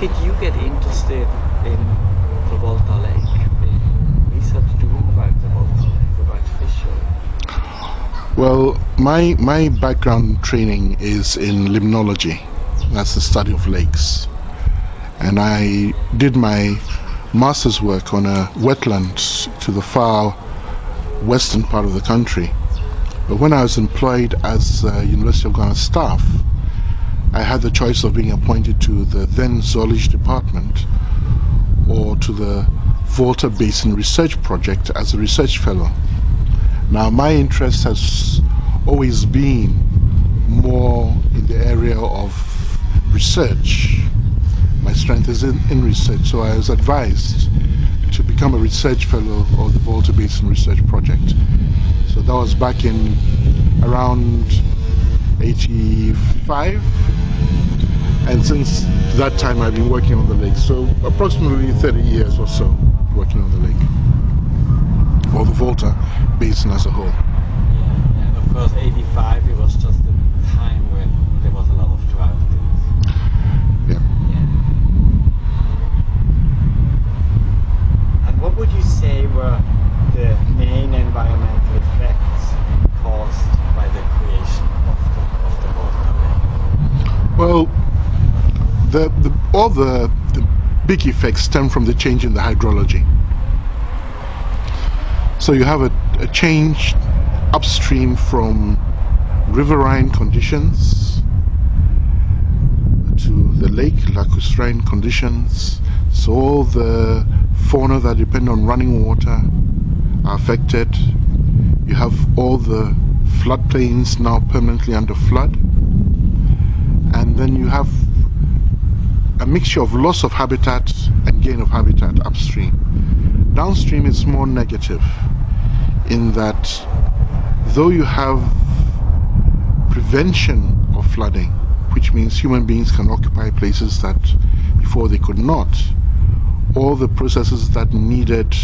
did you get interested in the Volta Lake, the research doing about the Volta Lake, about fishery? Well, my background training is in limnology. That's the study of lakes. And I did my master's work on a wetland to the far western part of the country. But when I was employed as University of Ghana staff, I had the choice of being appointed to the then zoology department or to the Volta Basin research project as a research fellow. Now, my interest has always been more in the area of research. My strength is in research, so I was advised to become a research fellow of the Volta Basin research project. So that was back in around 85, and since that time I've been working on the lake, so approximately 30 years or so working on the lake, or the Volta Basin as a whole. Yeah, and of course 85, it was just a time when there was a lot of drought. Yeah. And what would you say were the main environmental effects caused by the creation of the Volta Lake? Well, all the big effects stem from the change in the hydrology. So you have a change upstream from riverine conditions to the lake, lacustrine conditions. So all the fauna that depend on running water are affected. You have all the floodplains now permanently under flood. And then you have a mixture of loss of habitat and gain of habitat upstream. Downstream it's more negative in that though you have prevention of flooding, which means human beings can occupy places that before they could not, all the processes that needed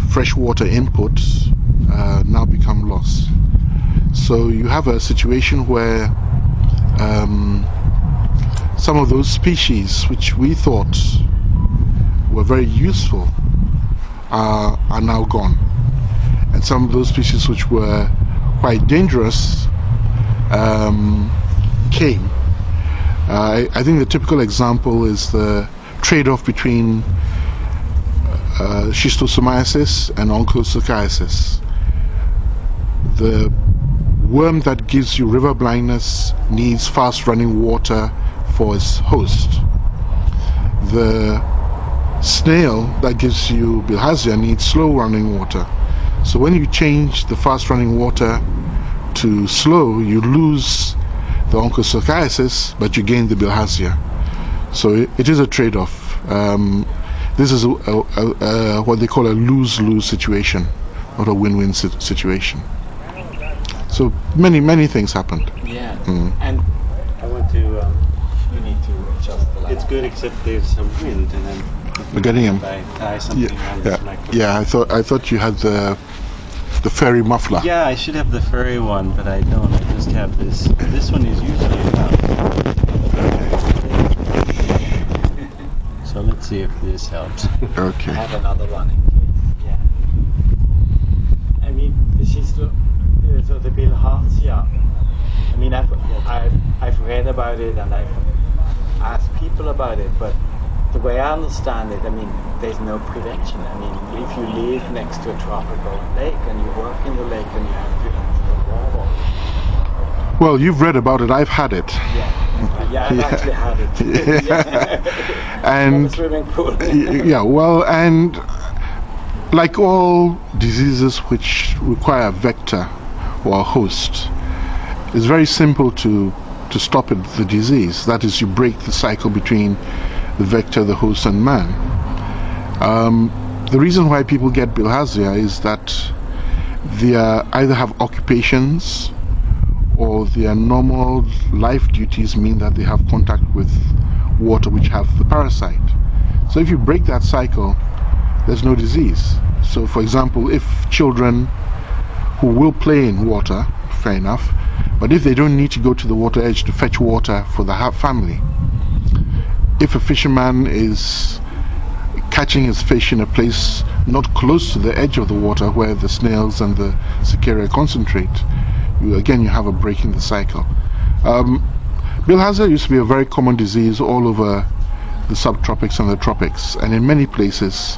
freshwater inputs now become lost. So you have a situation where some of those species which we thought were very useful are now gone, and some of those species which were quite dangerous came. I think the typical example is the trade-off between schistosomiasis and onchocerciasis. The worm that gives you river blindness needs fast-running water for its host. The snail that gives you bilharzia needs slow-running water. So when you change the fast-running water to slow, you lose the onchocerciasis, but you gain the bilharzia. So it is a trade-off. This is what they call a lose-lose situation, not a win-win situation. So many things happened. Yeah, and I want to. you need to adjust the light. It's good, except there's some wind, and then We're getting him. tie something around this microphone. Yeah. I thought you had the fairy muffler. Yeah, I should have the furry one, but I don't. I just have this. This one is usually enough. So let's see if this helps. Okay. I have another one in case. Yeah. I mean, so the bilharzia. I mean, I've read about it and I've asked people about it, but the way I understand it, I mean, there's no prevention. I mean, if you live next to a tropical lake and you work in the lake and you have bilharzia water. Well, you've read about it. I've had it. Yeah, I've actually had it. And From a swimming pool. yeah, well, and like all diseases which require a vector or a host, it's very simple to stop the disease. That is, you break the cycle between the vector, the host, and man. The reason why people get bilharzia is that they either have occupations or their normal life duties mean that they have contact with water which have the parasite. So if you break that cycle, there's no disease. So for example, if children who will play in water, fair enough, but if they don't need to go to the water edge to fetch water for the family, if a fisherman is catching his fish in a place not close to the edge of the water where the snails and the cercaria concentrate, you have a break in the cycle. Bilharzia used to be a very common disease all over the subtropics and the tropics, and in many places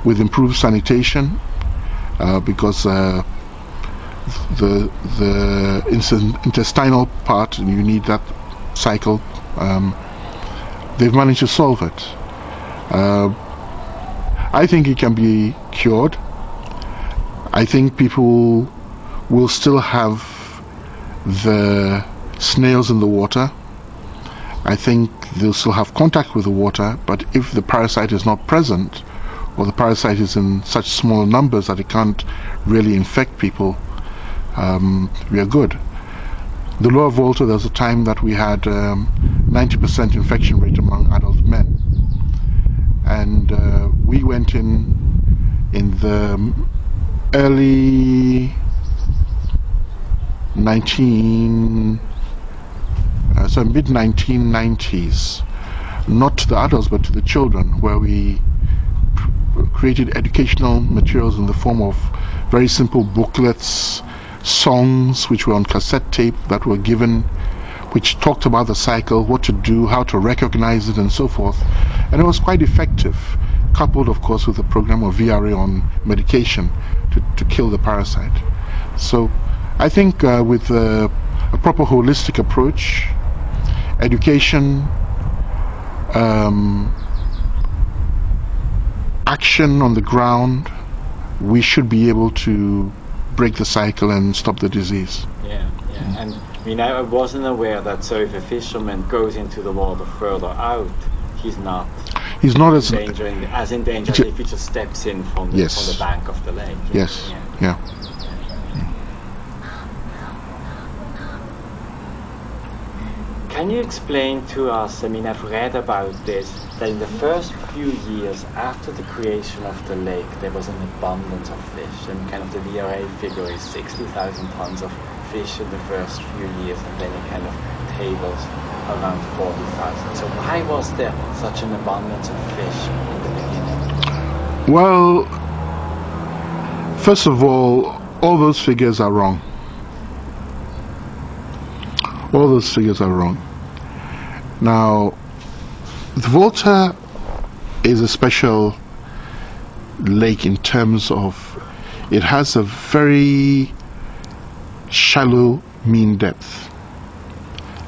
with improved sanitation, because the intestinal part, you need that cycle, they've managed to solve it. I think it can be cured. I think people will still have the snails in the water. I think they'll still have contact with the water, but if the parasite is not present, or the parasite is in such small numbers that it can't really infect people, we are good. The lower Volta, there was a time that we had 90% infection rate among adult men, and we went in the early mid-1990s, not to the adults but to the children, where we created educational materials in the form of very simple booklets, songs which were on cassette tape that were given, which talked about the cycle, what to do, how to recognize it, and so forth. And it was quite effective, coupled of course with a program of VRA on medication to kill the parasite. So I think with a proper holistic approach, education, action on the ground, we should be able to break the cycle and stop the disease. Yeah. And I mean, I wasn't aware that, so if a fisherman goes into the water further out, he's not as in danger as if he just steps in from the bank of the lake. Yes. Yeah. Can you explain to us, I mean, I've read about this, that in the first few years after the creation of the lake, there was an abundance of fish, and kind of the VRA figure is 60,000 tons of fish in the first few years, and then it kind of tables around 40,000. So why was there such an abundance of fish in the beginning? Well, first of all those figures are wrong. All those figures are wrong. Now, the Volta is a special lake in terms of it has a very shallow mean depth.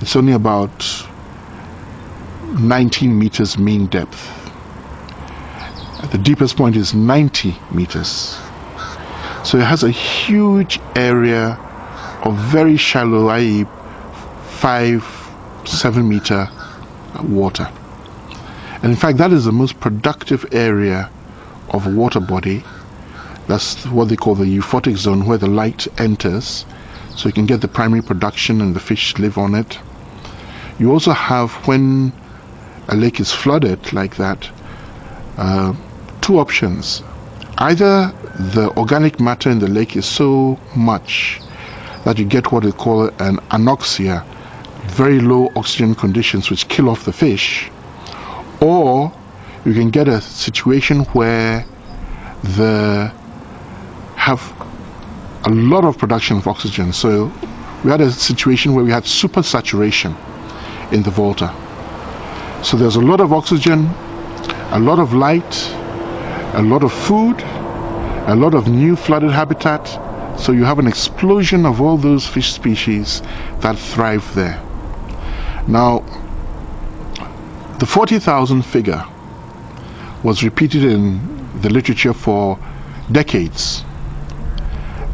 It's only about 19 meters mean depth. The deepest point is 90 meters. So it has a huge area of very shallow, i.e. 5-7 meter water. And in fact, that is the most productive area of a water body. That's what they call the euphotic zone, where the light enters, so you can get the primary production and the fish live on it. You also have, when a lake is flooded like that, two options. Either the organic matter in the lake is so much that you get what they call an anoxia, very low oxygen conditions which kill off the fish, or you can get a situation where they have a lot of production of oxygen. So we had a situation where we had supersaturation in the Volta. So there's a lot of oxygen, a lot of light, a lot of food, a lot of new flooded habitat. So you have an explosion of all those fish species that thrive there. Now, the 40,000 figure was repeated in the literature for decades.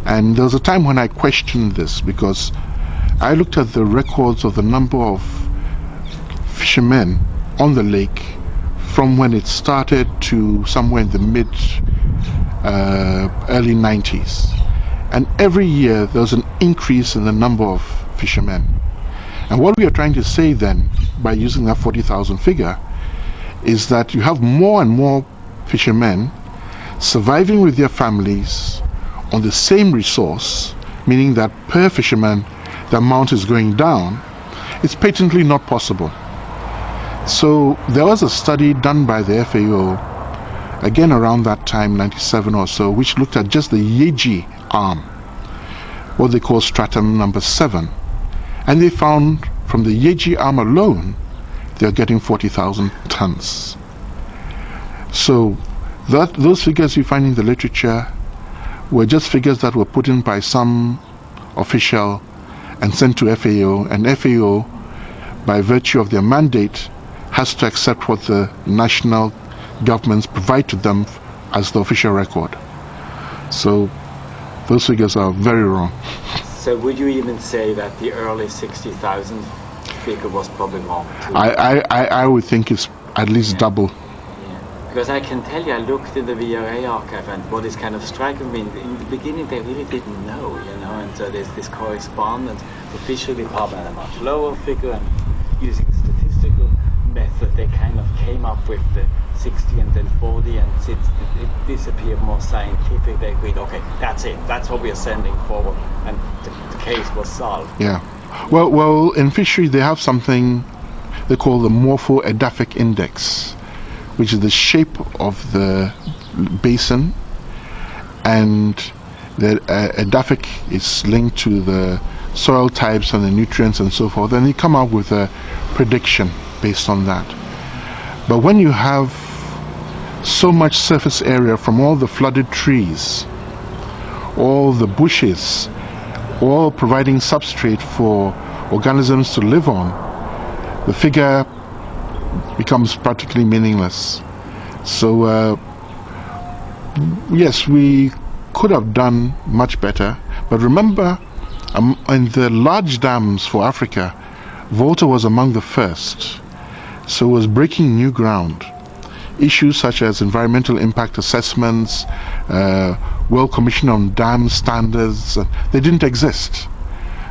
And there was a time when I questioned this, because I looked at the records of the number of fishermen on the lake from when it started to somewhere in the early 90s. And every year there was an increase in the number of fishermen. And what we are trying to say then, by using that 40,000 figure, is that you have more and more fishermen surviving with their families on the same resource, meaning that per fisherman the amount is going down. It's patently not possible. So there was a study done by the FAO, again around that time, 97 or so, which looked at just the Yeji arm, what they call stratum number 7. And they found from the Yeji arm alone, they're getting 40,000 tons. So those figures you find in the literature were just figures that were put in by some official and sent to FAO, and FAO, by virtue of their mandate, has to accept what the national governments provide to them as the official record. So those figures are very wrong. So would you even say that the early 60,000 figure was probably wrong too? I would think it's at least double. Because I can tell you, I looked in the VRA archive, and what is kind of striking me, in the beginning they really didn't know, and so there's this correspondence. The fishery department a much lower figure, and using statistical method they kind of came up with the 60 and then 40, and since it disappeared more scientific, they agreed, okay, that's it, that's what we are sending forward, and the case was solved. Yeah. Well, in fishery they have something they call the morpho-edaphic index, which is the shape of the basin, and the edaphic is linked to the soil types and the nutrients and so forth, and you come up with a prediction based on that. But when you have so much surface area from all the flooded trees, all the bushes, all providing substrate for organisms to live on, the figure becomes practically meaningless. So yes, we could have done much better, but remember, in the large dams for Africa, Volta was among the first, so it was breaking new ground. Issues such as environmental impact assessments, World Commission on Dam Standards, they didn't exist.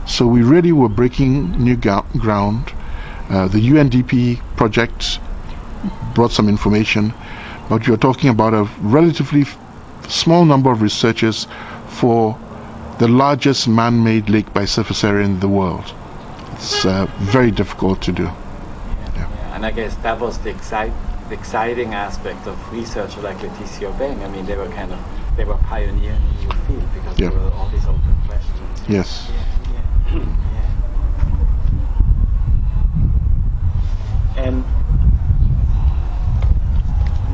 So we really were breaking new ground. The UNDP project brought some information, but you're talking about a relatively small number of researchers for the largest man-made lake by surface area in the world. It's very difficult to do. Yeah. And I guess that was the exciting aspect of researchers like Leticia Beng. I mean, they were pioneering a new field because there were all these open questions. Yes.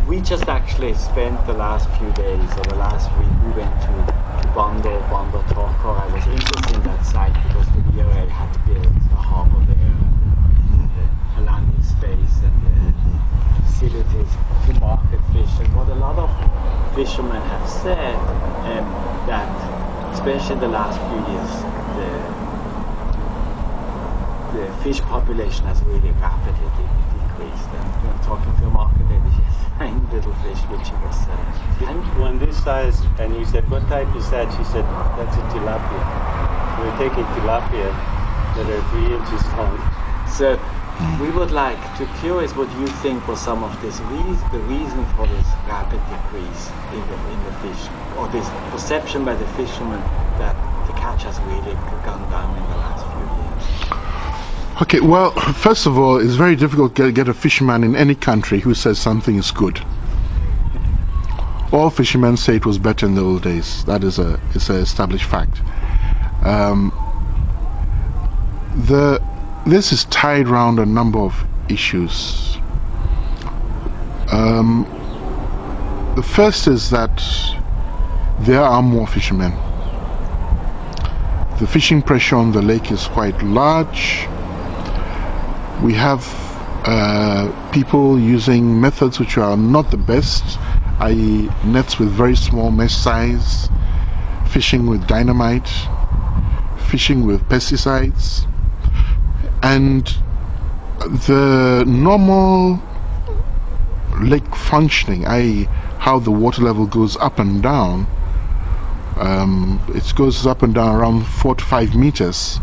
We just actually spent the last few days, or the last week, we went to Bondo Toko. I was interested in that site because the VRA had built a harbour there, and the landing space and the facilities to market fish. And what a lot of fishermen have said, that especially in the last few years, the fish population has really rapidly decreased. And talking to a market there, tiny little fish which he was selling. When this size, and he said, what type is that? She said, that's a tilapia. We're taking tilapia that are 3 inches long. So we would like to curious what you think was some of this the reason for this rapid decrease in the fish, or this perception by the fishermen that the catch has really gone down in the last few years. Okay, well, first of all, it's very difficult to get a fisherman in any country who says something is good. All fishermen say it was better in the old days. That is it's an established fact. This is tied around a number of issues. The first is that there are more fishermen. The fishing pressure on the lake is quite large. We have people using methods which are not the best, i.e. nets with very small mesh size, fishing with dynamite, fishing with pesticides, and the normal lake functioning, i.e. how the water level goes up and down, it goes up and down around 4 to 5 meters.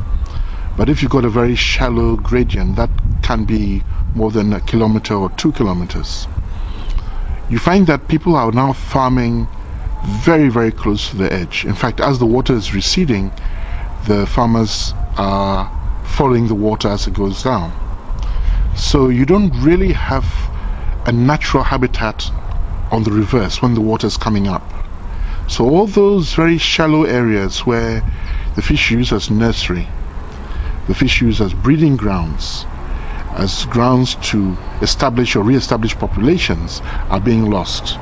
But if you've got a very shallow gradient, that can be more than 1 kilometer or 2 kilometers. You find that people are now farming very, very close to the edge. In fact, as the water is receding, the farmers are following the water as it goes down. So you don't really have a natural habitat on the reverse when the water is coming up. So all those very shallow areas where the fish use as nursery, the fish use as breeding grounds, as grounds to establish or re-establish populations, are being lost.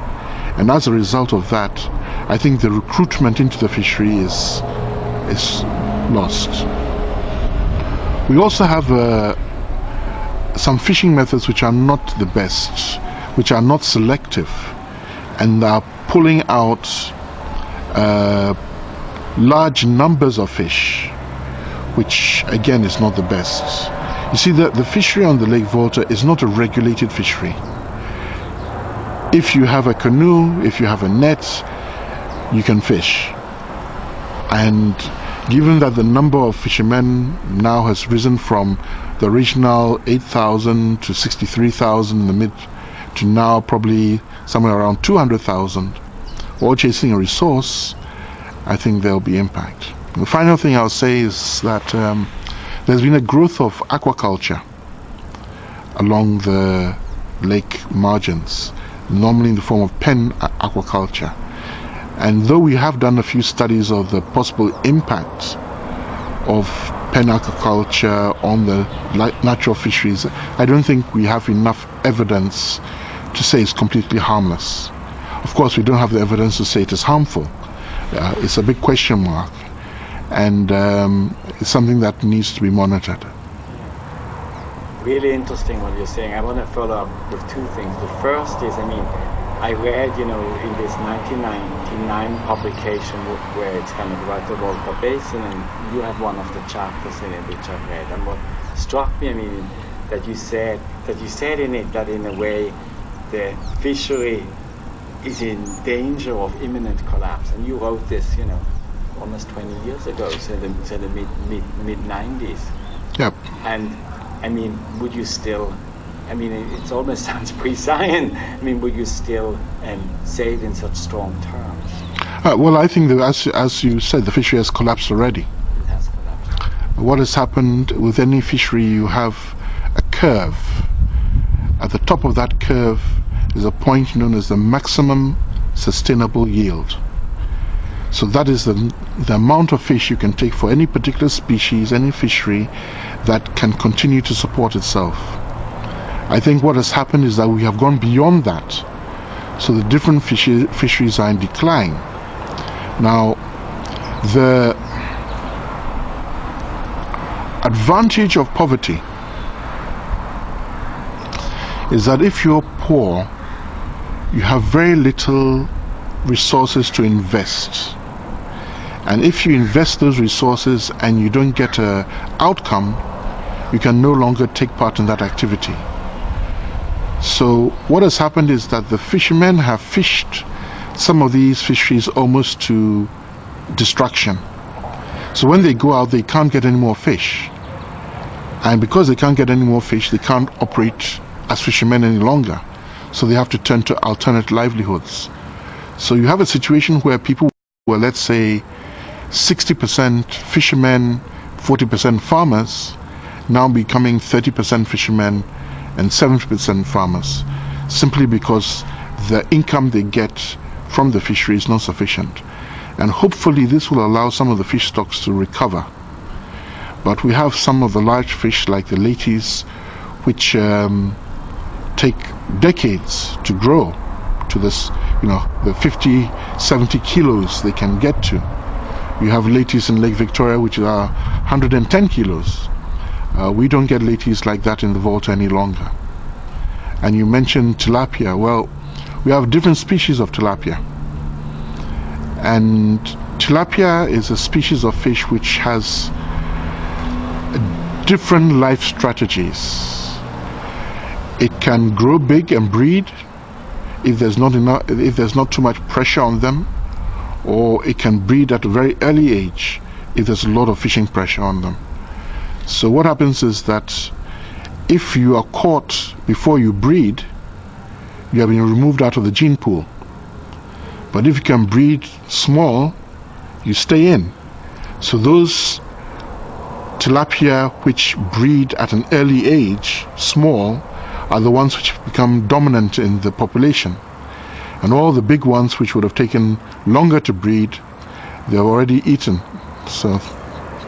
And as a result of that, I think the recruitment into the fishery is lost. We also have some fishing methods which are not the best, which are not selective, and are pulling out large numbers of fish, which again is not the best. You see, the fishery on the Lake Volta is not a regulated fishery. If you have a canoe, if you have a net, you can fish. And given that the number of fishermen now has risen from the original 8,000 to 63,000 in the mid, to now probably somewhere around 200,000, all chasing a resource, I think there will be impact. The final thing I'll say is that there's been a growth of aquaculture along the lake margins, normally in the form of pen aquaculture. And though we have done a few studies of the possible impact of pen aquaculture on the natural fisheries, I don't think we have enough evidence to say it's completely harmless. Of course, we don't have the evidence to say it is harmful. It's a big question mark, and it's something that needs to be monitored. Really interesting what you're saying. I want to follow up with two things. The first is, I read, in this 1999 publication where it's kind of about the Volta Basin, and you have one of the chapters in it which I read. And what struck me, that you said in it that in a way the fishery is in danger of imminent collapse. And you wrote this, almost 20 years ago, so the mid 90s. Yep. And would you still? It almost sounds pre-science. Would you still say it in such strong terms? Well, I think that as you said, the fishery has collapsed already. It has collapsed. What has happened with any fishery, you have a curve. At the top of that curve is a point known as the maximum sustainable yield. So that is the amount of fish you can take for any particular species, any fishery, that can continue to support itself. I think what has happened is that we have gone beyond that. So the different fisheries are in decline. Now, the advantage of poverty is that if you're poor, you have very little resources to invest. And if you invest those resources and you don't get an outcome, you can no longer take part in that activity. So what has happened is that the fishermen have fished some of these fisheries almost to destruction. So when they go out, they can't get any more fish. And because they can't get any more fish, they can't operate as fishermen any longer. So they have to turn to alternate livelihoods. So you have a situation where people were, let's say, 60% fishermen, 40% farmers, now becoming 30% fishermen and 70% farmers, simply because the income they get from the fishery is not sufficient. And hopefully this will allow some of the fish stocks to recover. But we have some of the large fish like the laties, which take decades to grow to this, the 50, 70 kilos they can get to. You have laties in Lake Victoria which are 110 kilos. We don't get laties like that in the Volta any longer. And you mentioned tilapia. Well, we have different species of tilapia. And tilapia is a species of fish which has different life strategies. It can grow big and breed if there's not too much pressure on them, or it can breed at a very early age if there's a lot of fishing pressure on them. So what happens is that if you are caught before you breed, you have been removed out of the gene pool. But if you can breed small, you stay in. So those tilapia which breed at an early age, small, are the ones which become dominant in the population. And all the big ones which would have taken longer to breed, they're already eaten. So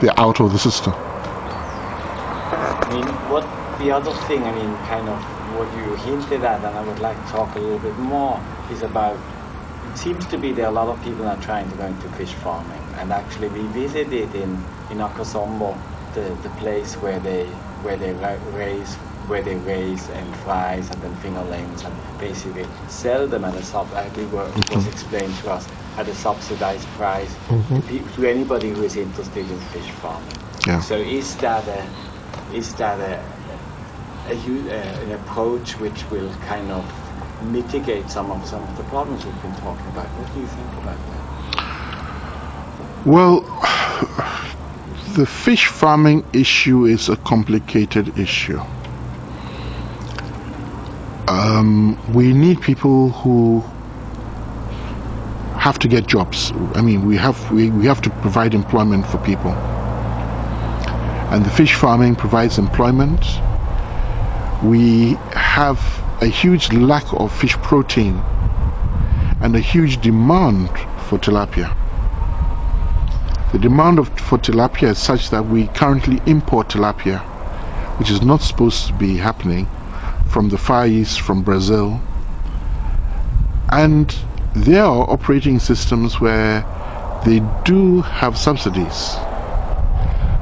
they're out of the system. I mean, what the other thing, I mean, kind of what you hinted at, and I would like to talk a little bit more, is about, it seems to be there are a lot of people that are trying to go into fish farming. And actually we visited in Akasombo, the place where they raise and fries and then fingerlings and basically sell them at a it was explained to us at a subsidized price to anybody who is interested in fish farming. Yeah. So is that an approach which will kind of mitigate some of the problems we've been talking about? What do you think about that? Well, the fish farming issue is a complicated issue. We need people who have to get jobs. I mean, we have to provide employment for people. And the fish farming provides employment. We have a huge lack of fish protein and a huge demand for tilapia. The demand for tilapia is such that we currently import tilapia, which is not supposed to be happening, from the Far East, from Brazil. And there are operating systems where they do have subsidies.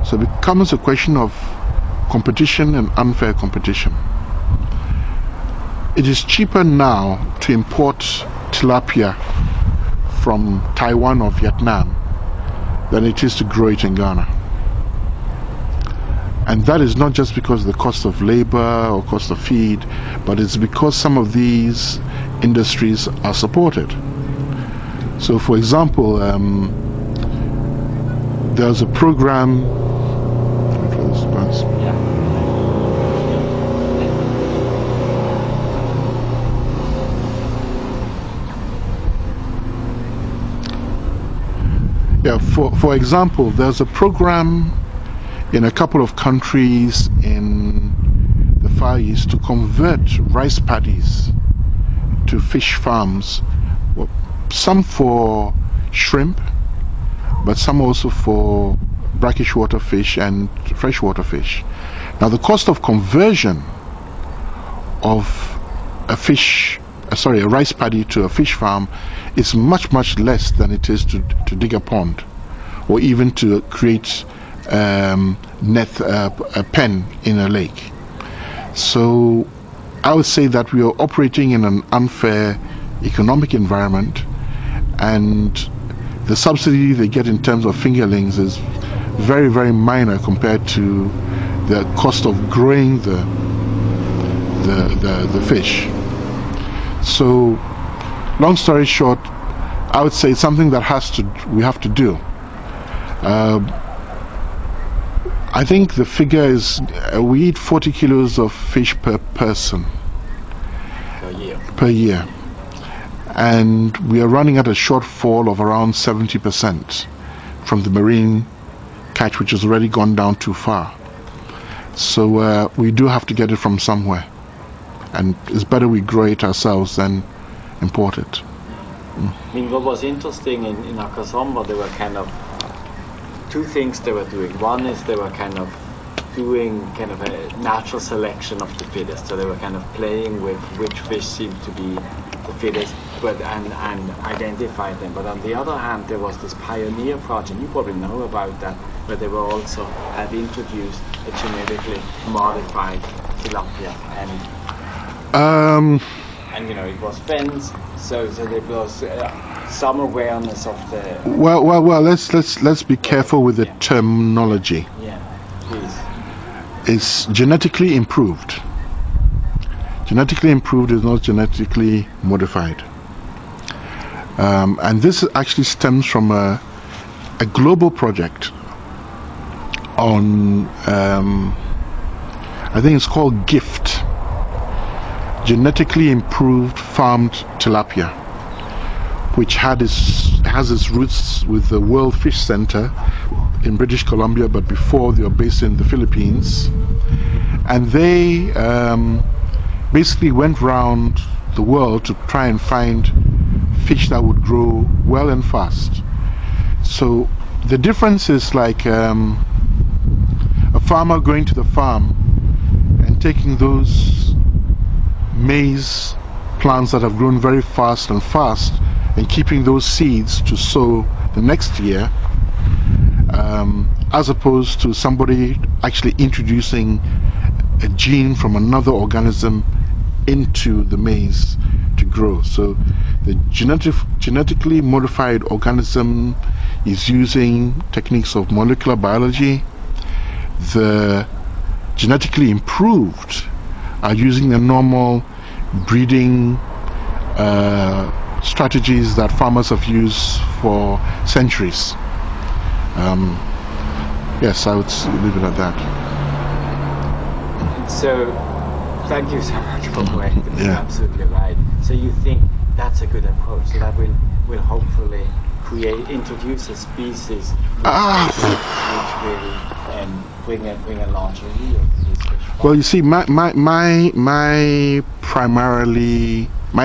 So it becomes a question of competition and unfair competition. It is cheaper now to import tilapia from Taiwan or Vietnam than it is to grow it in Ghana. And that is not just because of the cost of labor or cost of feed, but it's because some of these industries are supported. So for example, there's a program. Yeah, for example, there's a program in a couple of countries in the Far East to convert rice paddies to fish farms, well, some for shrimp, but some also for brackish water fish and freshwater fish. Now the cost of conversion of a rice paddy to a fish farm is much less than it is to dig a pond or even to create a pen in a lake. So I would say that we are operating in an unfair economic environment, and the subsidy they get in terms of fingerlings is very minor compared to the cost of growing the fish. So long story short, I would say it's something that we have to do. I think the figure is we eat 40 kilos of fish per person per year, and we are running at a shortfall of around 70% from the marine catch, which has already gone down too far. So we do have to get it from somewhere, and it's better we grow it ourselves than import it. I mean, what was interesting in Akasombo, there were kind of two things they were doing. One is they were kind of doing kind of a natural selection of the fittest. So they were kind of playing with which fish seemed to be the fittest, and identify them. But on the other hand, there was this pioneer project, you probably know about that, where they were also had introduced a genetically modified tilapia, and you know, it was fenced, so there was some awareness of the. Well. Let's be careful with the terminology. Yeah, please. It's genetically improved. Genetically improved is not genetically modified, and this actually stems from a global project on. I think it's called GIFT. Genetically improved farmed tilapia, which has its roots with the World Fish Center in British Columbia, but before they were based in the Philippines. And they basically went around the world to try and find fish that would grow well and fast. So the difference is like a farmer going to the farm and taking those maize plants that have grown very fast and keeping those seeds to sow the next year, as opposed to somebody actually introducing a gene from another organism into the maize to grow. So the genetically modified organism is using techniques of molecular biology. The genetically improved are using the normal breeding strategies that farmers have used for centuries. Yes, I would leave it at that. So, thank you so much for correcting me. Yeah. Absolutely right. So you think that's a good approach? So that will hopefully introduce a species which will bring a larger yield in these fish farms. Well, you see, my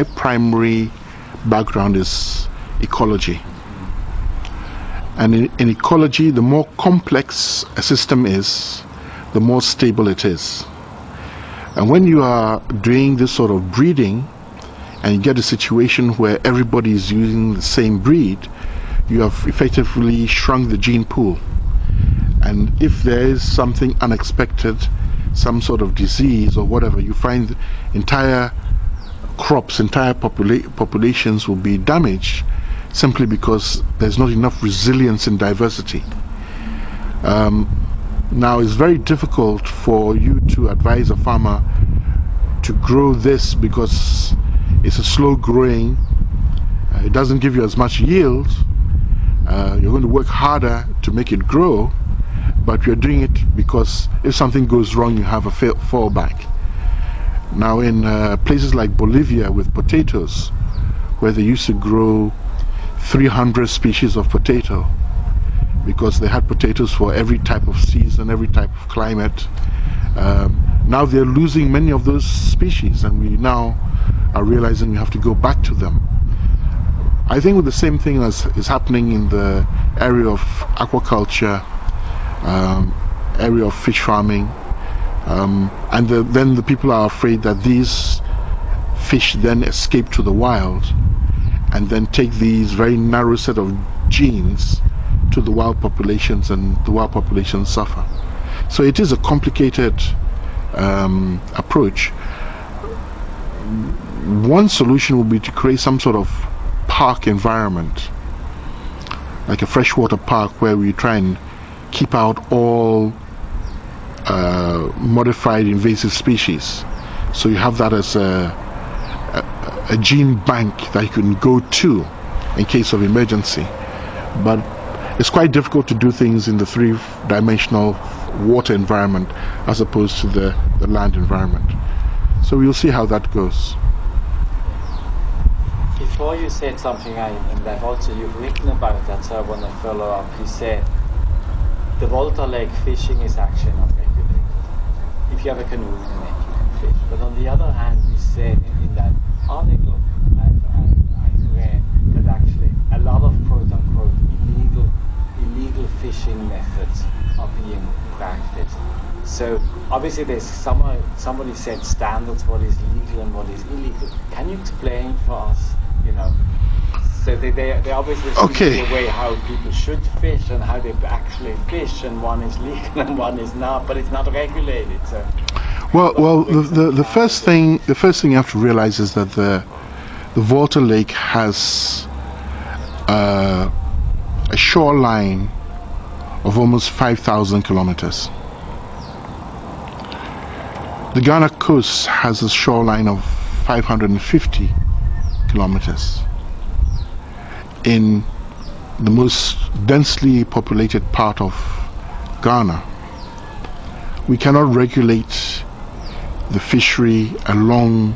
primary background is ecology. And in ecology, the more complex a system is, the more stable it is. And when you are doing this sort of breeding, and you get a situation where everybody is using the same breed, you have effectively shrunk the gene pool. And if there is something unexpected, some sort of disease or whatever, you find entire crops, entire populations will be damaged simply because there's not enough resilience in diversity. Now it's very difficult for you to advise a farmer to grow this because it's a slow growing, it doesn't give you as much yield, you're going to work harder to make it grow, but you're doing it because if something goes wrong you have a fallback. Now in places like Bolivia with potatoes, where they used to grow 300 species of potato because they had potatoes for every type of season, every type of climate. Now they're losing many of those species, and we now are realizing we have to go back to them. I think with the same thing as is happening in the area of aquaculture, area of fish farming, and then the people are afraid that these fish then escape to the wild and then take these very narrow set of genes to the wild populations, and the wild populations suffer. So it is a complicated approach. One solution would be to create some sort of park environment, like a freshwater park, where we try and keep out all modified invasive species. So you have that as a gene bank that you can go to in case of emergency. But it's quite difficult to do things in the three-dimensional water environment as opposed to the land environment. So we'll see how that goes. Before you said something, and that also you've written about that, so I want to follow up. You said the Volta Lake fishing is actually not regulated. If you have a canoe in the lake, you can fish. But on the other hand, you said in that article I read that actually a lot of quote-unquote illegal fishing methods are being practiced. So obviously there's somebody said standards, what is legal and what is illegal. Can you explain for us, so they obviously see the way how people should fish and how they actually fish, and one is legal and one is not, but it's not regulated. So well, the first thing you have to realize is that the Volta Lake has a shoreline of almost 5,000 kilometers. The Ghana coast has a shoreline of 550 kilometers. In the most densely populated part of Ghana, we cannot regulate the fishery along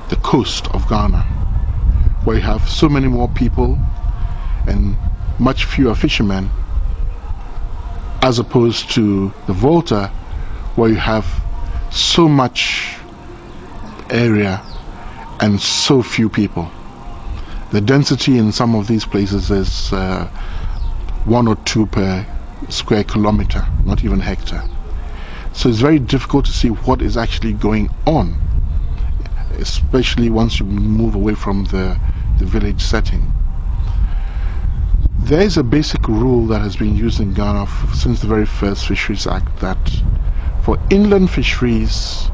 the coast of Ghana, where you have so many more people and much fewer fishermen. as opposed to the Volta, where you have so much area and so few people. The density in some of these places is 1 or 2 per square kilometer, not even hectare. So it's very difficult to see what is actually going on, especially once you move away from the village setting. There is a basic rule that has been used in Ghana since the very first Fisheries Act, that for inland fisheries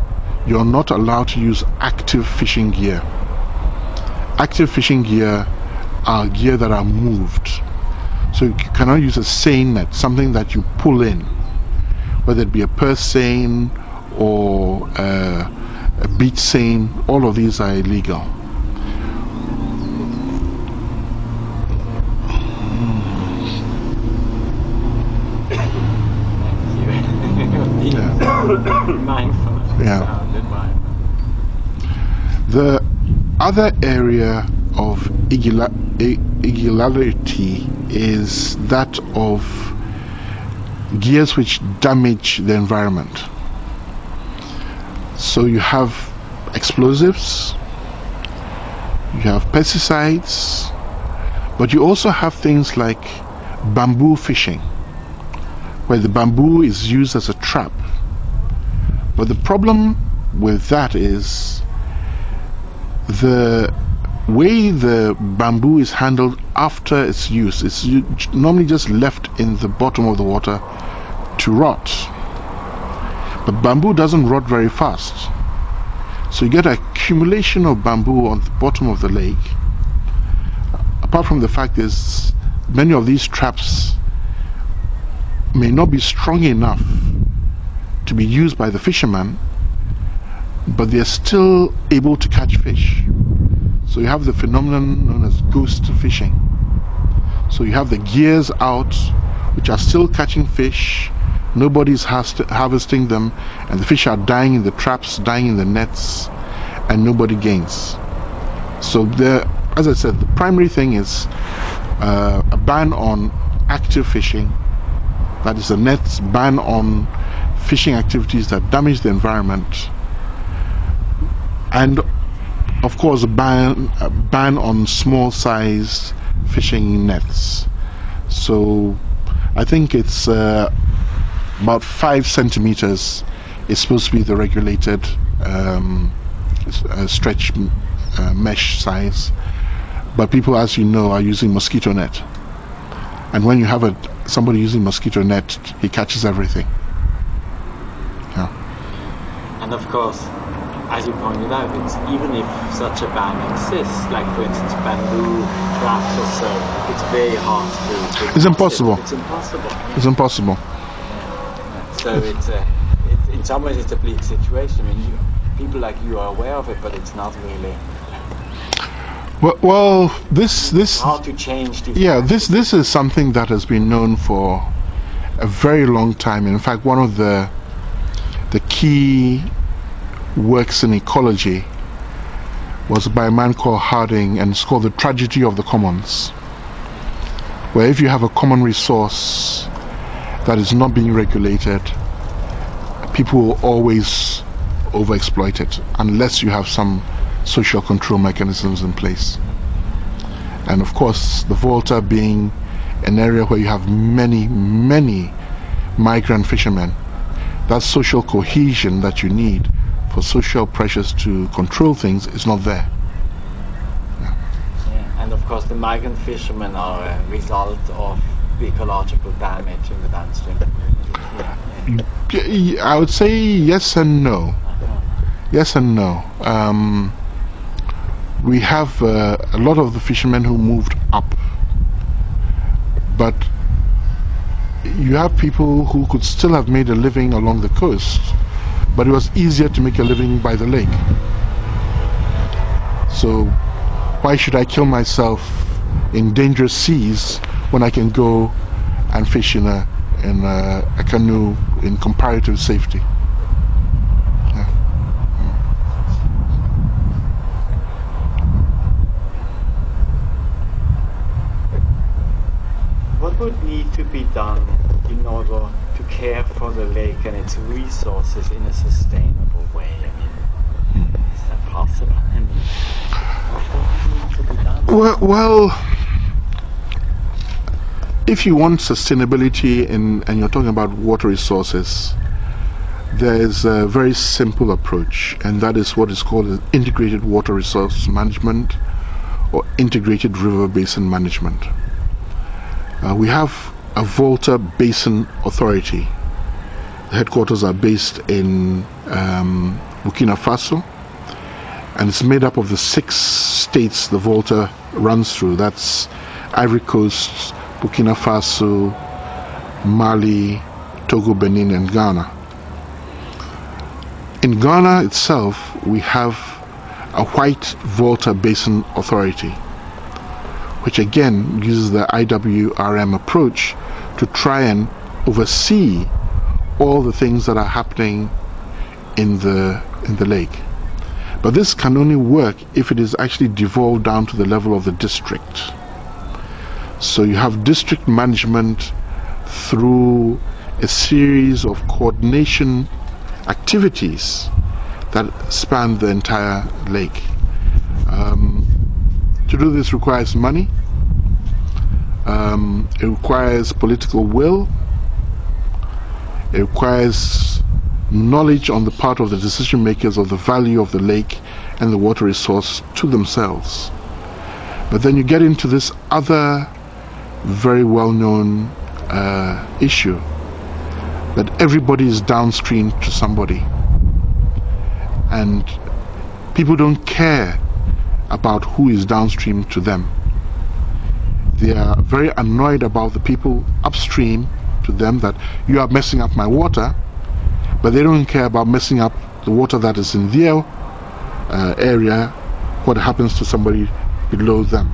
you're not allowed to use active fishing gear. Active fishing gear are gear that are moved. So you cannot use a seine net, something that you pull in, whether it be a purse seine or a beach seine. All of these are illegal. Mindful. Yeah. The other area of irregularity is that of gears which damage the environment. So you have explosives, you have pesticides, but you also have things like bamboo fishing, where the bamboo is used as a trap. But the problem with that is the way the bamboo is handled after its use. It's normally just left in the bottom of the water to rot. But bamboo doesn't rot very fast. So you get an accumulation of bamboo on the bottom of the lake. Apart from the fact is many of these traps may not be strong enough to be used by the fisherman, but they're still able to catch fish. So you have the phenomenon known as ghost fishing. So you have the gears out which are still catching fish, nobody's harvesting them, and the fish are dying in the traps, dying in the nets, and nobody gains. So as I said, the primary thing is a ban on active fishing, that is a net ban on fishing activities that damage the environment, and of course a ban on small size fishing nets. So I think it's about 5 centimeters is supposed to be the regulated stretch mesh size, but people, as you know, are using mosquito net, and when you have somebody using mosquito net, he catches everything. Yeah. And of course, as you pointed out, it's even if such a ban exists, like for instance bamboo traps or so, it's very hard to It's impossible. It's impossible. It's impossible. So it's in some ways it's a bleak situation. I mean, people like you are aware of it, but it's not really. Well, this how to change these. Yeah, this is something that has been known for a very long time. In fact, one of the key works in ecology was by a man called Harding, and it's called The Tragedy of the Commons, where if you have a common resource that is not being regulated, people will always overexploit it unless you have some social control mechanisms in place. And of course, the Volta being an area where you have many migrant fishermen, that social cohesion that you need for social pressures to control things is not there. Yeah, and of course the migrant fishermen are a result of the ecological damage in the downstream community. I would say yes and no. Yes and no. We have a lot of the fishermen who moved up, but you have people who could still have made a living along the coast, but it was easier to make a living by the lake. So why should I kill myself in dangerous seas when I can go and fish in a canoe in comparative safety? Yeah. What would need to be done in order to care for the lake and its resources in a sustainable way? I mean, is that possible? I mean, what needs to be done? Well, if you want sustainability and you're talking about water resources, there's a very simple approach, and that is what is called an integrated water resource management or integrated river basin management. We have a Volta Basin Authority. The headquarters are based in Burkina Faso, and it's made up of the 6 states the Volta runs through. That's Ivory Coast, Burkina Faso, Mali, Togo, Benin, and Ghana. In Ghana itself, we have a white Volta Basin Authority, which again uses the IWRM approach to try and oversee all the things that are happening in the lake. But this can only work if it is actually devolved down to the level of the district. So you have district management through a series of coordination activities that span the entire lake. To do this requires money, it requires political will, it requires knowledge on the part of the decision makers of the value of the lake and the water resource to themselves. But then you get into this other very well-known issue that everybody is downstream to somebody, and people don't care about who is downstream to them. They are very annoyed about the people upstream to them, that you are messing up my water, but they don't care about messing up the water that is in their area, what happens to somebody below them.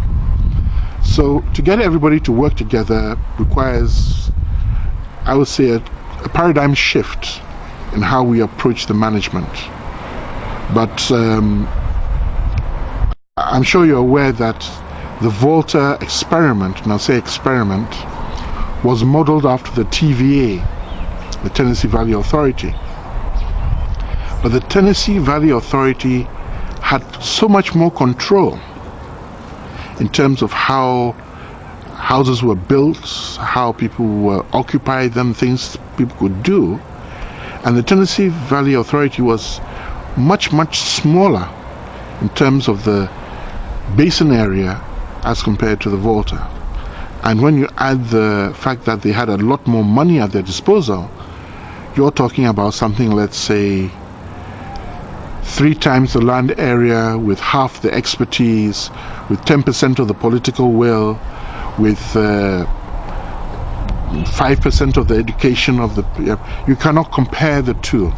So to get everybody to work together requires, I would say, a paradigm shift in how we approach the management. But I'm sure you're aware that the Volta experiment, and I'll say experiment, was modeled after the TVA, the Tennessee Valley Authority. But the Tennessee Valley Authority had so much more control in terms of how houses were built, how people were occupied them, things people could do. And the Tennessee Valley Authority was much, much smaller in terms of the basin area as compared to the Volta. And when you add the fact that they had a lot more money at their disposal, you're talking about something, let's say, 3 times the land area, with half the expertise, with 10% of the political will, with 5% of the education of the... You cannot compare the two.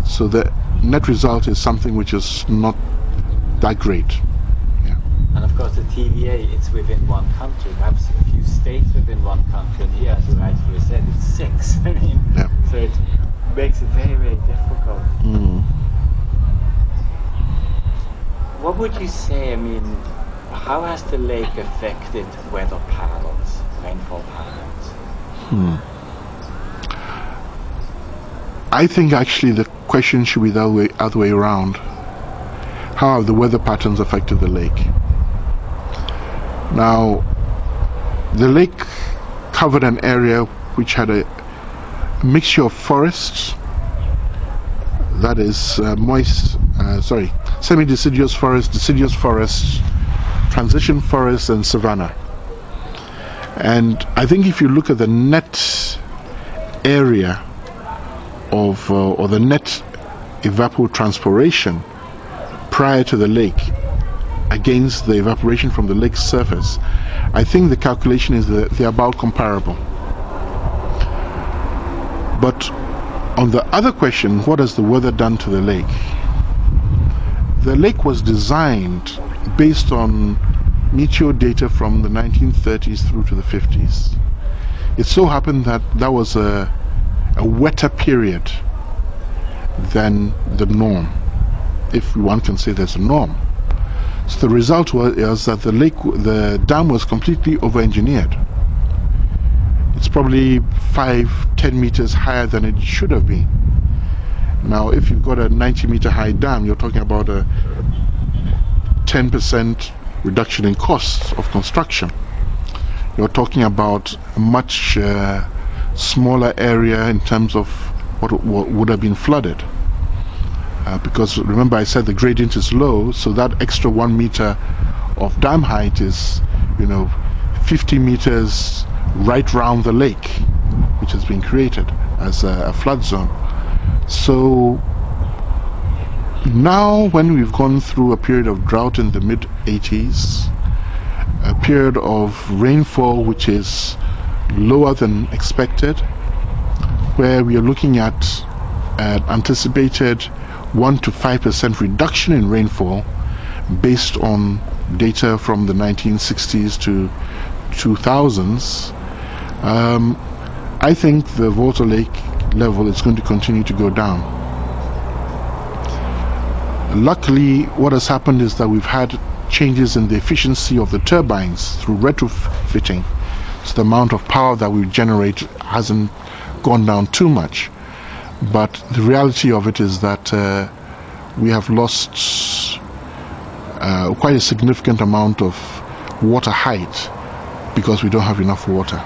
So the net result is something which is not that great. Yeah. And of course the TVA, it's within one country, perhaps a few states within one country, and here, as you rightfully said, it's 6. I mean, yeah. So it makes it very, very difficult. What would you say, I mean, how has the lake affected weather patterns, rainfall patterns? I think actually the question should be the other way around. How have the weather patterns affected the lake? Now, the lake covered an area which had a mixture of forests, that is semi-deciduous forests, deciduous forests, transition forests, and savanna. And I think if you look at the net area of or the net evapotranspiration prior to the lake against the evaporation from the lake's surface, I think the calculation is that they're about comparable. But on the other question, what has the weather done to the lake? The lake was designed based on meteor data from the 1930s through to the 50s. It so happened that that was a wetter period than the norm, if one can say there's a norm. So the result was that the dam was completely over-engineered. It's probably 5-10 meters higher than it should have been. Now, if you've got a 90-meter high dam, you're talking about a 10% reduction in costs of construction. You're talking about a much smaller area in terms of what would have been flooded. Because remember, I said the gradient is low, so that extra 1 meter of dam height is, 50 meters right round the lake, which has been created as a flood zone. So now, when we've gone through a period of drought in the mid-80s, a period of rainfall which is lower than expected, where we are looking at an anticipated 1 to 5% reduction in rainfall based on data from the 1960s to 2000s, I think the Volta Lake level is going to continue to go down. Luckily, what has happened is that we've had changes in the efficiency of the turbines through retrofitting, so the amount of power that we generate hasn't gone down too much. But the reality of it is that we have lost quite a significant amount of water height because we don't have enough water.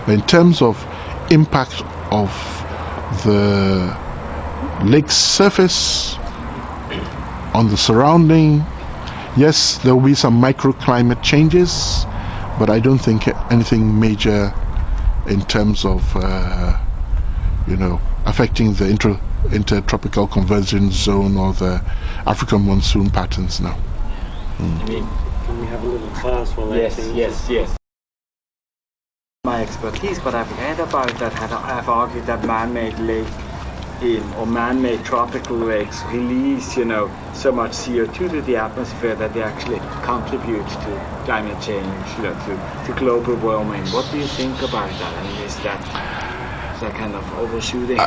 But in terms of impact of the lake's surface on the surrounding, yes, there will be some microclimate changes, but I don't think anything major in terms of affecting the intertropical convergence zone or the African monsoon patterns now. Can we have a little pause while I change? Yes. My expertise, but I've read about that. I've argued that man-made lake or man-made tropical lakes release, so much CO2 to the atmosphere that they actually contribute to climate change, to global warming. What do you think about that? I mean, is that kind of overshooting?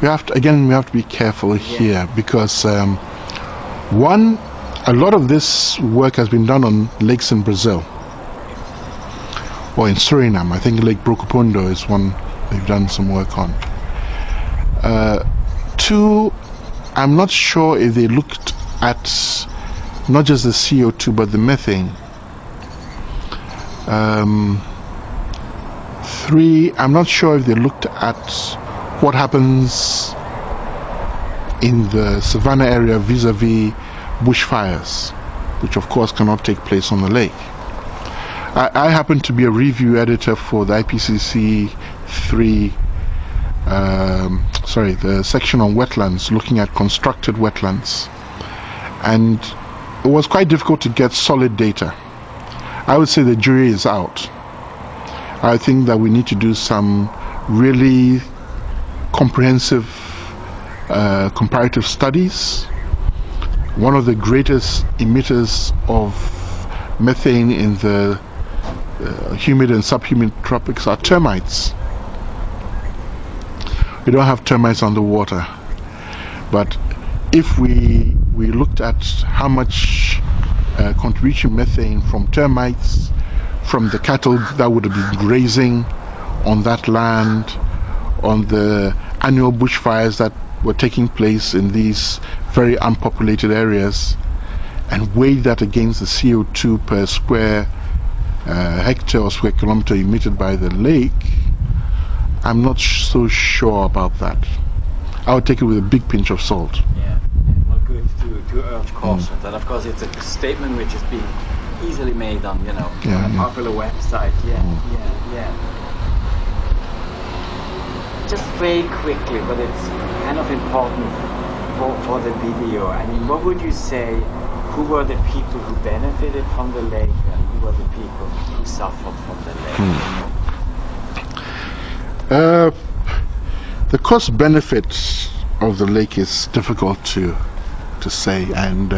We have to be careful here because one, a lot of this work has been done on lakes in Brazil or in Suriname. I think Lake Brokopondo is one they've done some work on. Two, I'm not sure if they looked at not just the CO2 but the methane. Three, I'm not sure if they looked at what happens in the savannah area vis-a-vis bushfires, which of course cannot take place on the lake. I happen to be a review editor for the IPCC the section on wetlands, looking at constructed wetlands, and it was quite difficult to get solid data. I would say the jury is out. I think that we need to do some really comprehensive comparative studies. One of the greatest emitters of methane in the humid and subhumid tropics are termites. We don't have termites on the water, but if we looked at how much contribution methane from termites, from the cattle that would have been grazing on that land, on the annual bushfires that were taking place in these very unpopulated areas, and weigh that against the CO2 per square hectare or square kilometer emitted by the lake, I'm not so sure about that. I would take it with a big pinch of salt. Yeah, well, good to urge caution. And of course, it's a statement which is being easily made on, on a popular website. Yeah. Just very quickly, but it's kind of important for the video. I mean, what would you say? Who were the people who benefited from the lake, and who were the people who suffered from the lake? The cost benefits of the lake is difficult to say, and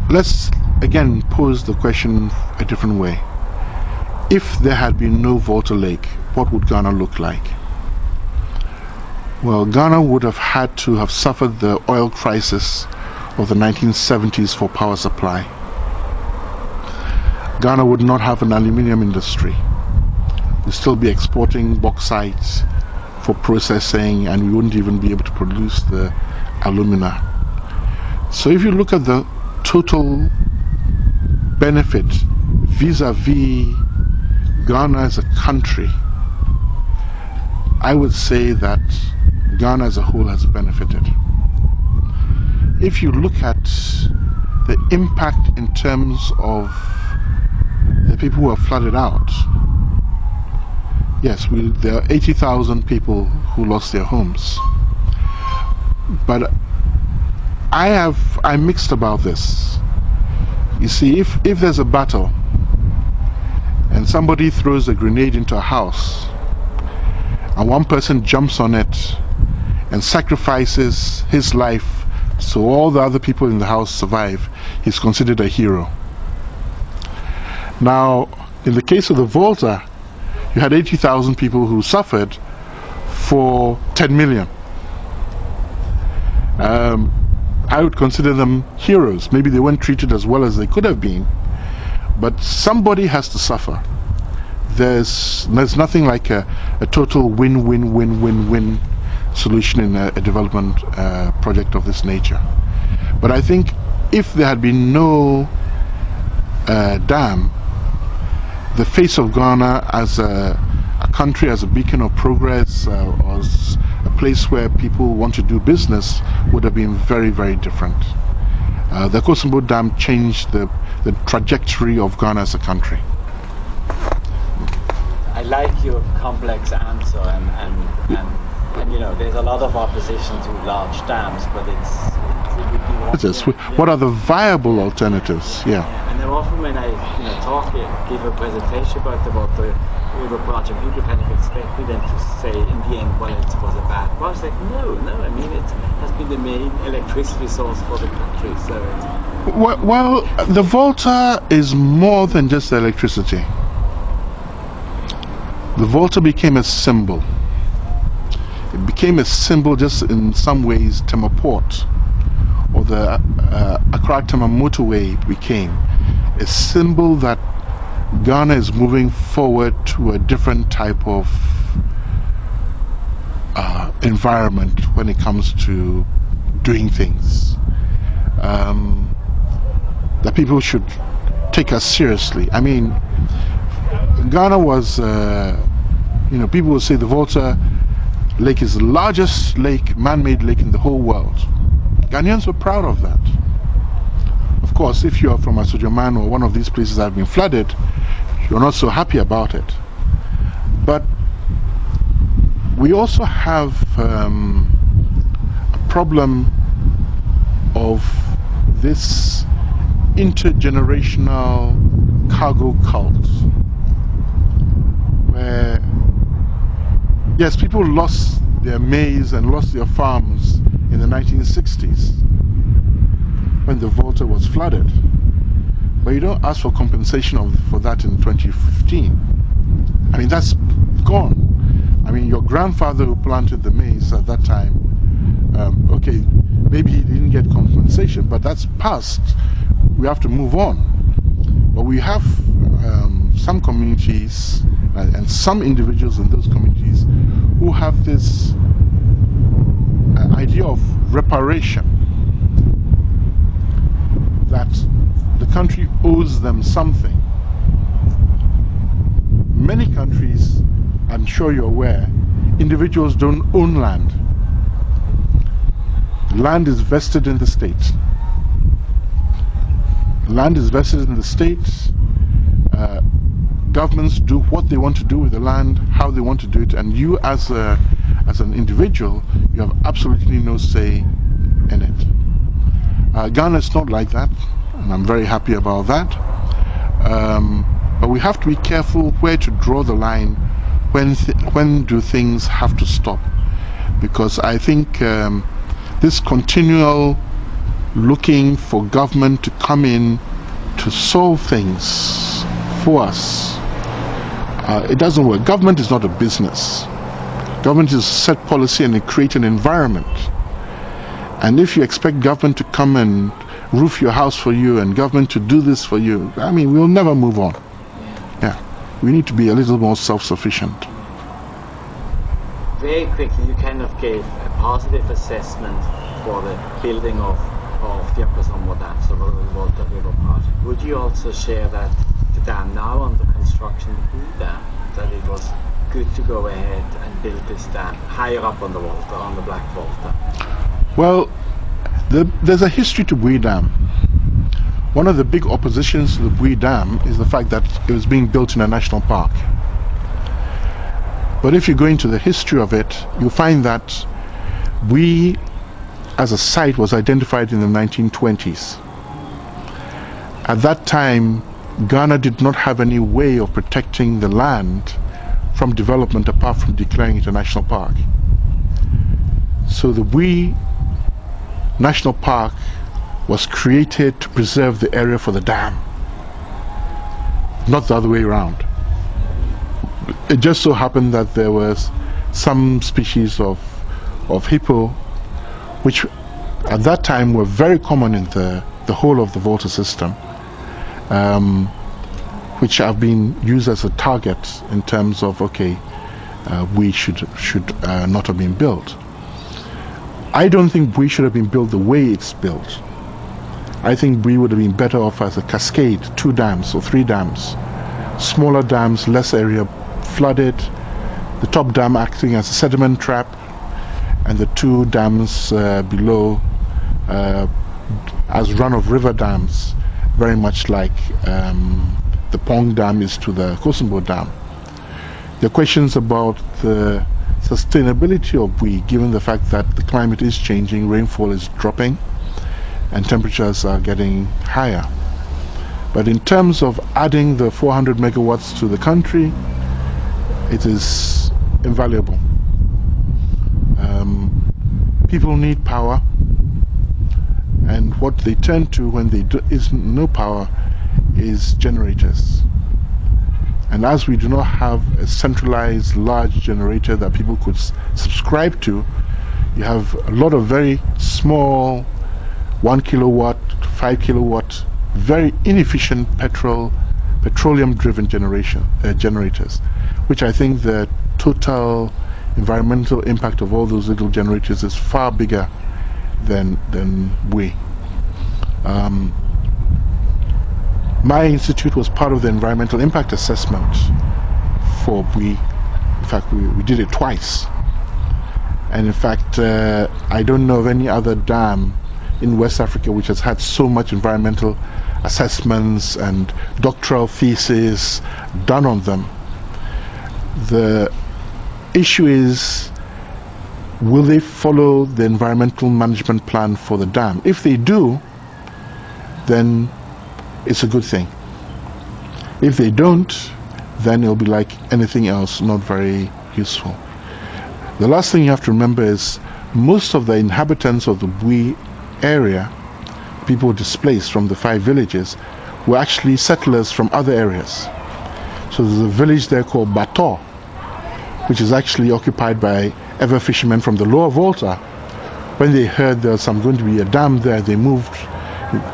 let's again pose the question a different way. If there had been no Volta Lake, what would Ghana look like? Well, Ghana would have had to have suffered the oil crisis of the 1970s for power supply. Ghana would not have an aluminium industry. We'd still be exporting bauxite for processing, and we wouldn't even be able to produce the alumina. So if you look at the total benefit vis-a-vis Ghana as a country, I would say that Ghana as a whole has benefited. If you look at the impact in terms of the people who are flooded out, yes, there are 80,000 people who lost their homes. But I'm mixed about this. You see, if there's a battle and somebody throws a grenade into a house and one person jumps on it and sacrifices his life so all the other people in the house survive, he's considered a hero. Now, in the case of the Volta, you had 80,000 people who suffered for 10 million. I would consider them heroes. Maybe they weren't treated as well as they could have been, but somebody has to suffer. There's nothing like a total win-win-win-win-win solution in a development project of this nature. But I think if there had been no dam, the face of Ghana as a country, as a beacon of progress, or as a place where people want to do business, would have been very, very different. The Kosimbo Dam changed the trajectory of Ghana as a country. I like your complex answer, and you know, there's a lot of opposition to large dams, but it would be what are the viable alternatives? Yeah. And then often when I give a presentation about the Volta project, people kind of expect me then to say in the end, well, it was a bad project. No, I mean, it has been the main electricity source for the country. So well, the Volta is more than just electricity. The Volta became a symbol. It became a symbol just in some ways. Tema Port, or the Accra-Tema motorway, became a symbol that Ghana is moving forward to a different type of environment when it comes to doing things. That people should take us seriously. I mean, Ghana was, people will say the Volta Lake is the largest lake, man-made lake in the whole world. Ghanaians were proud of that. Of course, if you are from Asojoman or one of these places that have been flooded, you're not so happy about it. But we also have a problem of this intergenerational cargo cult, where yes, people lost their maize and lost their farms in the 1960s when the Volta was flooded, but you don't ask for compensation for that in 2015. I mean, that's gone. I mean, your grandfather who planted the maize at that time, okay, maybe he didn't get compensation, but that's past. We have to move on. But we have some communities and some individuals in those communities who have this idea of reparation, that the country owes them something. Many countries, I'm sure you're aware, individuals don't own land. Land is vested in the state. Land is vested in the state. Governments do what they want to do with the land, how they want to do it, and you as an individual, you have absolutely no say in it. Ghana is not like that, and I'm very happy about that. But we have to be careful where to draw the line, when do things have to stop, because I think this continual looking for government to come in to solve things for us, it doesn't work. Government is not a business. Government is set policy and create an environment. And if you expect government to come and roof your house for you and government to do this for you, I mean, we'll never move on. Yeah, we need to be a little more self-sufficient. Very quickly, you kind of gave a positive assessment for the building of the Upper Somewhat Dam, so the Volta River part. Would you also share that the dam now under construction, the Blue Dam, that it was good to go ahead and build this dam higher up on the Volta, on the Black Volta? Well, there's a history to Bui Dam. One of the big oppositions to the Bui Dam is the fact that it was being built in a national park. But if you go into the history of it, you'll find that Bui as a site was identified in the 1920s. At that time, Ghana did not have any way of protecting the land from development apart from declaring it a national park. So the Bui National Park was created to preserve the area for the dam, not the other way around. It just so happened that there was some species of hippo which at that time were very common in the whole of the Volta system, which have been used as a target in terms of, okay, we should not have been built. I don't think Bui should have been built the way it's built. I think Bui would have been better off as a cascade, 2 dams or 3 dams. Smaller dams, less area flooded, the top dam acting as a sediment trap, and the 2 dams below as run-of-river dams, very much like the Pong Dam is to the Kosimbo Dam. The questions about the sustainability of Bui, given the fact that the climate is changing, rainfall is dropping, and temperatures are getting higher. But in terms of adding the 400 megawatts to the country, it is invaluable. People need power, and what they turn to when there is no power is generators. And as we do not have a centralized large generator that people could subscribe to, you have a lot of very small 1 kilowatt, 5 kilowatt, very inefficient petroleum driven generators, which I think the total environmental impact of all those little generators is far bigger than Bui. My institute was part of the environmental impact assessment for Bui. In fact, we did it twice. And in fact, I don't know of any other dam in West Africa which has had so much environmental assessments and doctoral theses done on them. The issue is, will they follow the environmental management plan for the dam? If they do, then it's a good thing. If they don't, then it'll be like anything else, not very useful. The last thing you have to remember is most of the inhabitants of the Bui area, people displaced from the 5 villages, were actually settlers from other areas. So there's a village there called Bato, which is actually occupied by ever fishermen from the lower Volta. When they heard there was going to be a dam there, they moved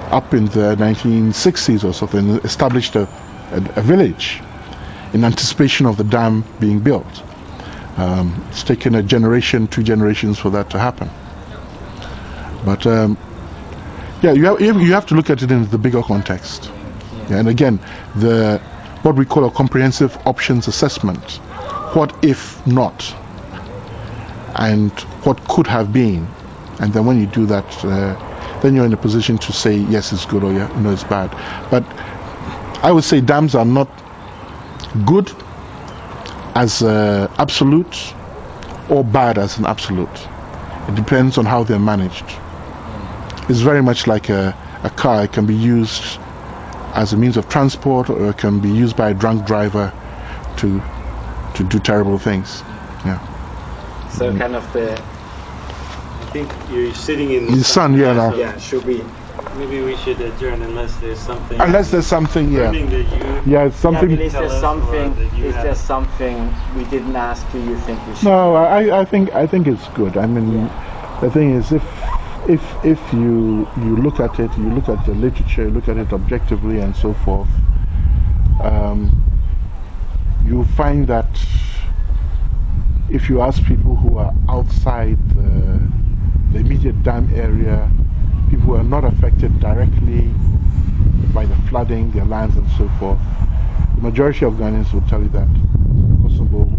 up in the 1960s or something and established a village in anticipation of the dam being built. It's taken a generation, 2 generations for that to happen. But yeah, you have to look at it in the bigger context. Yeah, and again, what we call a comprehensive options assessment. What if not? And what could have been? And then when you do that, then you're in a position to say yes, it's good, or yeah, no, it's bad. But I would say dams are not good as absolute or bad as an absolute. It depends on how they're managed. It's very much like a car. It can be used as a means of transport, or it can be used by a drunk driver to do terrible things. Yeah. So kind of the... I think you're sitting in the sun, yeah. Now. Yeah, should we... Maybe we should adjourn unless there's something... Unless there's something, yeah. Yeah, something... Yeah, is there something we didn't ask you think we should... No, I think it's good. I mean, the thing is, if you look at it, you look at the literature, look at it objectively and so forth, you find that if you ask people who are outside the immediate dam area, people who are not affected directly by the flooding, their lands and so forth, the majority of Ghanaians will tell you that Kosovo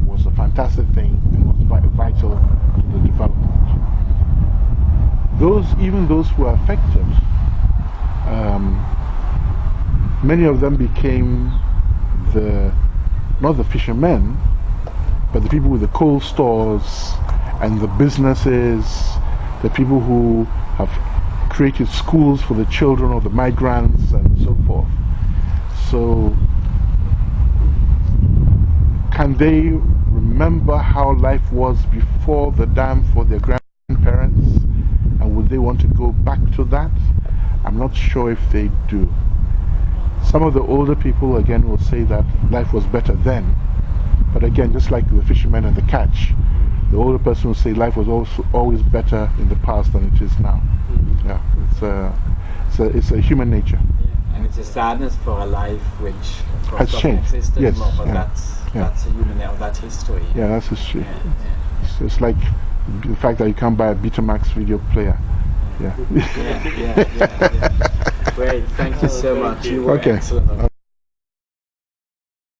was a fantastic thing and was vital to the development. Even those who are affected, many of them became not the fishermen, but the people with the coal stores and the businesses, the people who have created schools for the children of the migrants and so forth. So, can they remember how life was before the dam for their grandparents? And would they want to go back to that? I'm not sure if they do. Some of the older people, again, will say that life was better then. But again, just like the fishermen and the catch, the older person will say life was also always better in the past than it is now. Yeah, it's a human nature. Yeah. And it's a sadness for a life which has changed. Yes, but that's a human, that's history. Yeah, that's history. Yeah. It's like the fact that you can't buy a Betamax video player. Yeah. Yeah. Great, thank you so much. You were excellent.